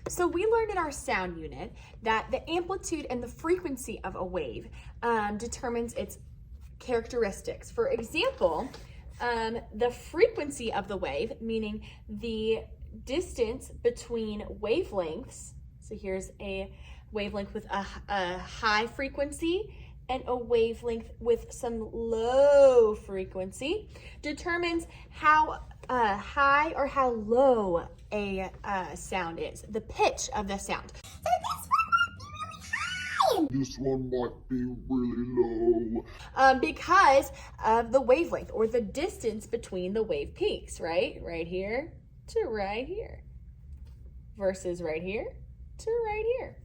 So we learned in our sound unit that the amplitude and the frequency of a wave determines its characteristics. For example, the frequency of the wave, meaning the distance between wavelengths. So here's a wavelength with a high frequency and a wavelength with some low frequency, determines how high or how low a sound is, the pitch of the sound. This one might be really low. Because of the wavelength or the distance between the wave peaks, right? Right here to right here versus right here to right here.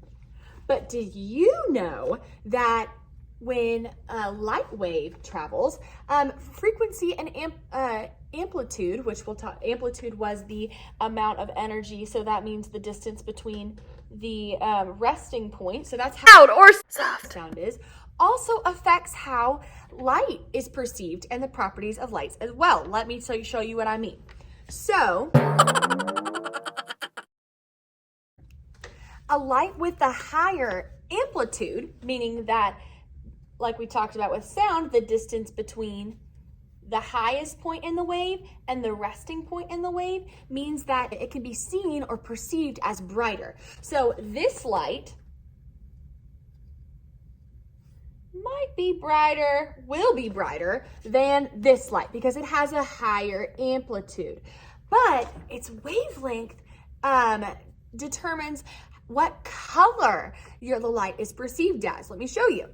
But did you know that when a light wave travels, frequency and amplitude, which we'll talk, amplitude was the amount of energy, so that means the distance between the resting point, so that's how loud or soft sound is, also affects how light is perceived and the properties of lights as well. Let me show you what I mean. So, a light with a higher amplitude, meaning that, like we talked about with sound, the distance between the highest point in the wave and the resting point in the wave means that it can be seen or perceived as brighter. So this light might be brighter, will be brighter than this light because it has a higher amplitude. But its wavelength determines what color the light is perceived as. Let me show you.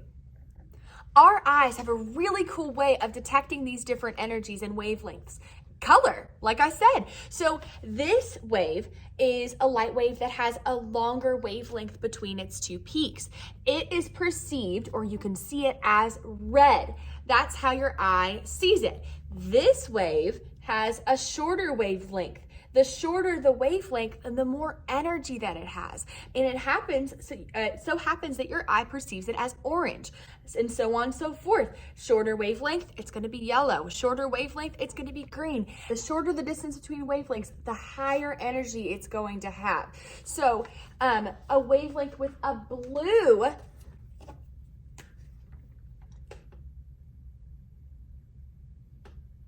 Our eyes have a really cool way of detecting these different energies and wavelengths. Color, like I said. So this wave is a light wave that has a longer wavelength between its two peaks. It is perceived, or you can see it as red. That's how your eye sees it. This wave has a shorter wavelength. The shorter the wavelength, the more energy that it has. And it so happens that your eye perceives it as orange, and so on and so forth. Shorter wavelength, it's gonna be yellow. Shorter wavelength, it's gonna be green. The shorter the distance between wavelengths, the higher energy it's going to have. So a wavelength with a blue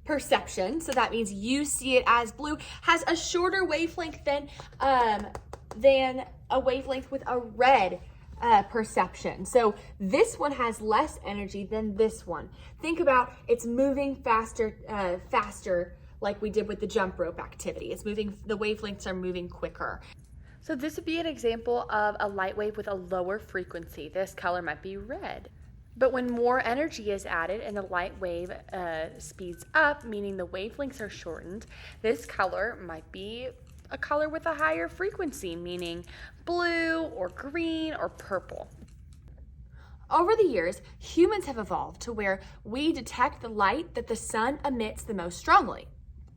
perception, so that means you see it as blue, has a shorter wavelength than a wavelength with a red perception. So this one has less energy than this one. Think about it's moving faster, like we did with the jump rope activity. It's moving, the wavelengths are moving quicker. So this would be an example of a light wave with a lower frequency. This color might be red. But when more energy is added and the light wave speeds up, meaning the wavelengths are shortened, this color might be a color with a higher frequency, meaning blue or green or purple. Over the years, humans have evolved to where we detect the light that the sun emits the most strongly.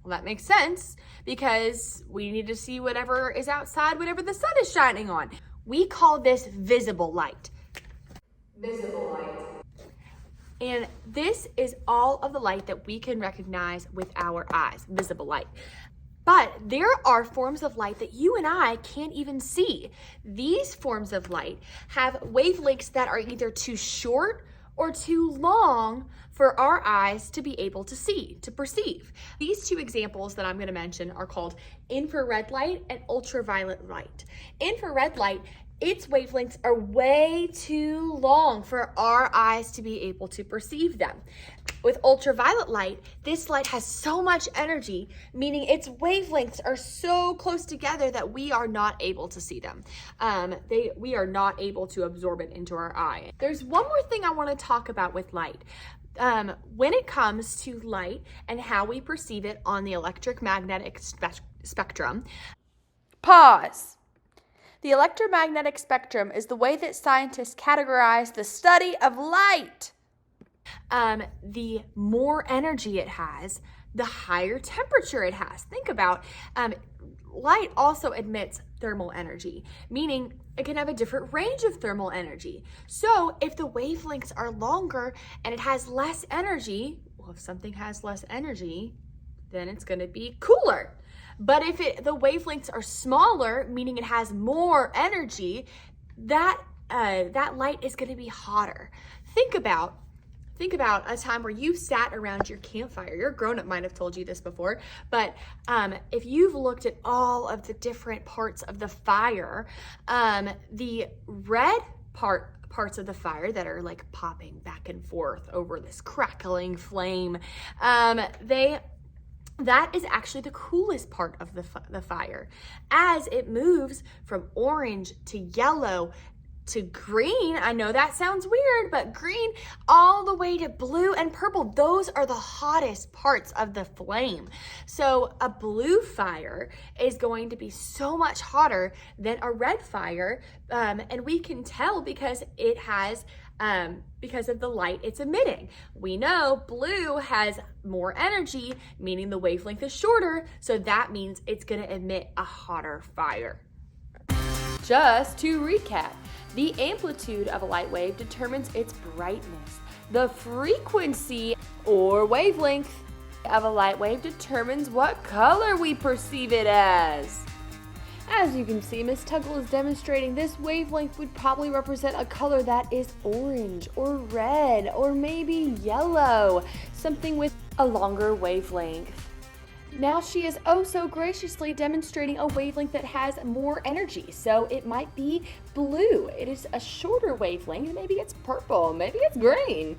Well, that makes sense because we need to see whatever is outside, whatever the sun is shining on. We call this visible light. Visible light. And this is all of the light that we can recognize with our eyes, visible light. But there are forms of light that you and I can't even see. These forms of light have wavelengths that are either too short or too long for our eyes to be able to see, to perceive. These two examples that I'm going to mention are called infrared light and ultraviolet light. Infrared light, its wavelengths are way too long for our eyes to be able to perceive them. With ultraviolet light, this light has so much energy, meaning its wavelengths are so close together that we are not able to see them. We are not able to absorb it into our eye. There's one more thing I want to talk about with light. When it comes to light and how we perceive it on the electromagnetic spectrum. Pause. The electromagnetic spectrum is the way that scientists categorize the study of light. The more energy it has, the higher temperature it has. Think about light also emits thermal energy, meaning it can have a different range of thermal energy. So if the wavelengths are longer and it has less energy, well, if something has less energy, then it's going to be cooler. But if the wavelengths are smaller, meaning it has more energy, that light is going to be hotter. Think about a time where you sat around your campfire. Your grown-up might have told you this before, but if you've looked at all of the different parts of the fire, the red parts of the fire that are like popping back and forth over this crackling flame, that is actually the coolest part of the fire. As it moves from orange to yellow to green, I know that sounds weird, but green all the way to blue and purple, those are the hottest parts of the flame. So a blue fire is going to be so much hotter than a red fire, and we can tell because it has because of the light it's emitting. We know blue has more energy, meaning the wavelength is shorter, so that means it's going to emit a hotter fire. Just to recap, the amplitude of a light wave determines its brightness. The frequency or wavelength of a light wave determines what color we perceive it as. As you can see, Miss Tuggle is demonstrating this wavelength would probably represent a color that is orange or red or maybe yellow, something with a longer wavelength. Now she is oh so graciously demonstrating a wavelength that has more energy, so it might be blue. It is a shorter wavelength, maybe it's purple, maybe it's green.